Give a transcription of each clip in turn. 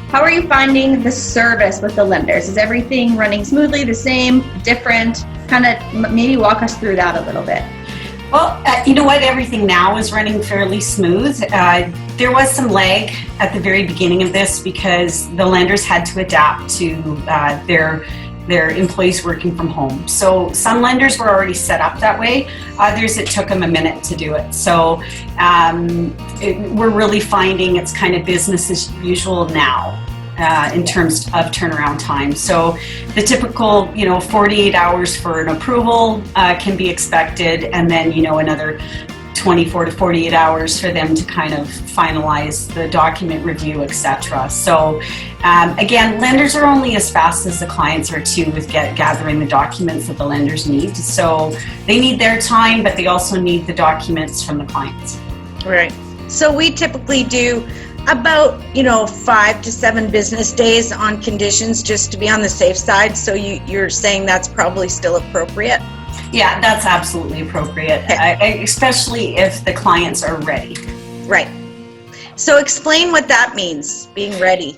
How are you finding the service with the lenders? Is everything running smoothly, the same, different? Kind of maybe walk us through that a little bit. Well, you know what? Everything now is running fairly smooth. There was some lag at the very beginning of this because the lenders had to adapt to their employees working from home. So some lenders were already set up that way. Others, it took them a minute to do it. So we're really finding it's kind of business as usual now. In terms of turnaround time. So the typical, 48 hours for an approval can be expected, and then, another 24 to 48 hours for them to kind of finalize the document review, etc. So again, lenders are only as fast as the clients are too with gathering the documents that the lenders need. So they need their time, but they also need the documents from the clients. Right. So we typically do about 5 to 7 business days on conditions, just to be on the safe side. So you're saying that's probably still appropriate? Yeah, that's absolutely appropriate, Okay. Especially if the clients are ready. Right. So explain what that means, being ready.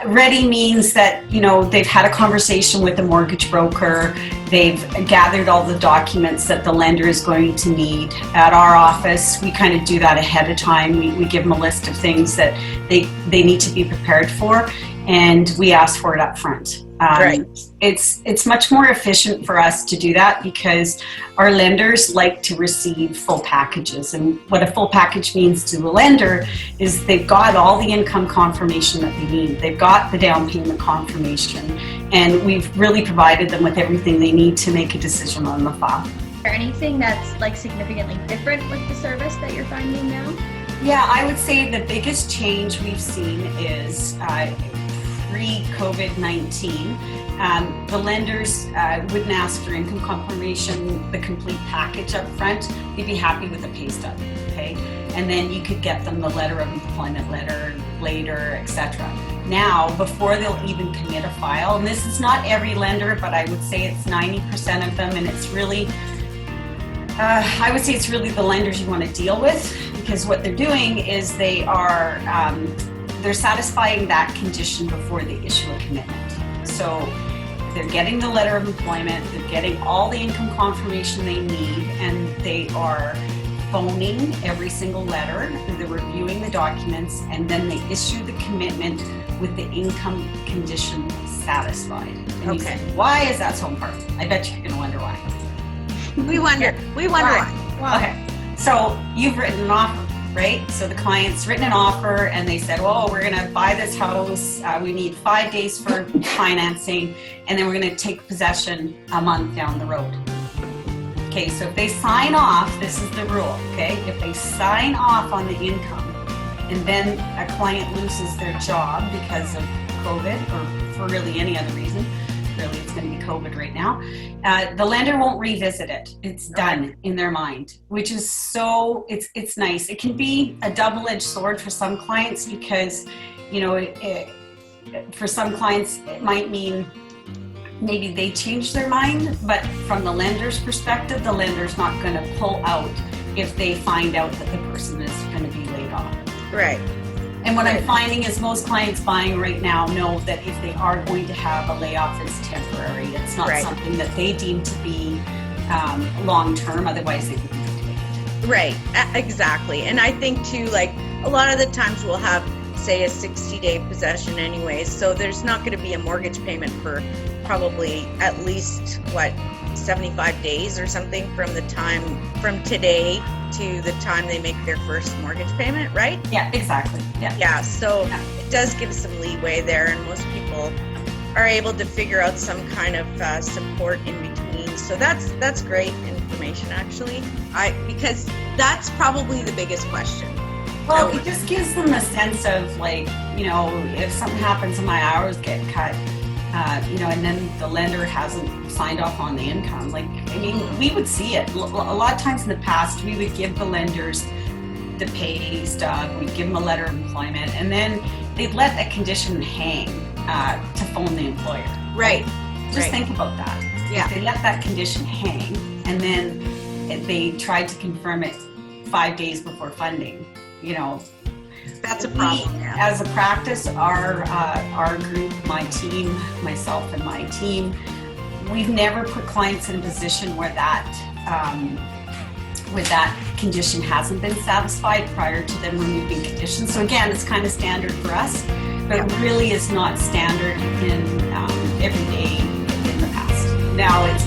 Ready means that, they've had a conversation with the mortgage broker. They've gathered all the documents that the lender is going to need. At our office, we kind of do that ahead of time. We give them a list of things that they need to be prepared for, and we ask for it up front. Right. It's much more efficient for us to do that because our lenders like to receive full packages. And what a full package means to the lender is they've got all the income confirmation that they need. They've got the down payment confirmation. And we've really provided them with everything they need to make a decision on the file. Is there anything that's significantly different with the service that you're finding now? Yeah, I would say the biggest change we've seen is pre-COVID-19, the lenders wouldn't ask for income confirmation, the complete package up front. They'd be happy with a pay stub, okay? And then you could get them the letter of employment letter later, etc. Now, before they'll even commit a file, and this is not every lender, but I would say it's 90% of them, and it's really, I would say it's really the lenders you want to deal with, because what they're doing is they're satisfying that condition before they issue a commitment. So they're getting the letter of employment, they're getting all the income confirmation they need, and they are phoning every single letter, they're reviewing the documents, and then they issue the commitment with the income condition satisfied. And Okay. you say, why is that so important? I bet you're going to wonder why. We wonder why. Okay, so you've written an offer, right? So the client's written an offer and they said, well, we're going to buy this house. We need 5 days for financing, and then we're going to take possession a month down the road. Okay, so if they sign off, this is the rule, okay? If they sign off on the income and then a client loses their job because of COVID or for really any other reason, really it's going to be COVID right now, the lender won't revisit it. It's done in their mind, which is so, it's nice. It can be a double-edged sword for some clients because, for some clients it might mean maybe they change their mind, but from the lender's perspective, the lender's not going to pull out if they find out that the person is going to be laid off. Right. And what I'm finding is most clients buying right now know that if they are going to have a layoff, it's temporary. It's not something that they deem to be long-term, otherwise they wouldn't take it. Right, exactly. And I think too, like a lot of the times we'll have, say, a 60-day possession anyways, so there's not going to be a mortgage payment for probably at least 75 days or something from today to the time they make their first mortgage payment, right? Yeah, exactly. Yeah, so it does give some leeway there, and most people are able to figure out some kind of support in between. So that's great information, actually. Because that's probably the biggest question. Well, it just gives them a sense of if something happens and my hours get cut, and then the lender hasn't signed off on the income. We would see it. A lot of times in the past, we would give the lenders the pay stub, we'd give them a letter of employment, and then they'd let that condition hang to phone the employer. Right. Just think about that. Yeah. If they let that condition hang, and then they tried to confirm it 5 days before funding, That's a problem, yeah. As a practice, our group, my team, myself and my team, we've never put clients in a position where that condition hasn't been satisfied prior to them removing conditions. So again, it's kind of standard for us, but it really is not standard in every day in the past. Now, it's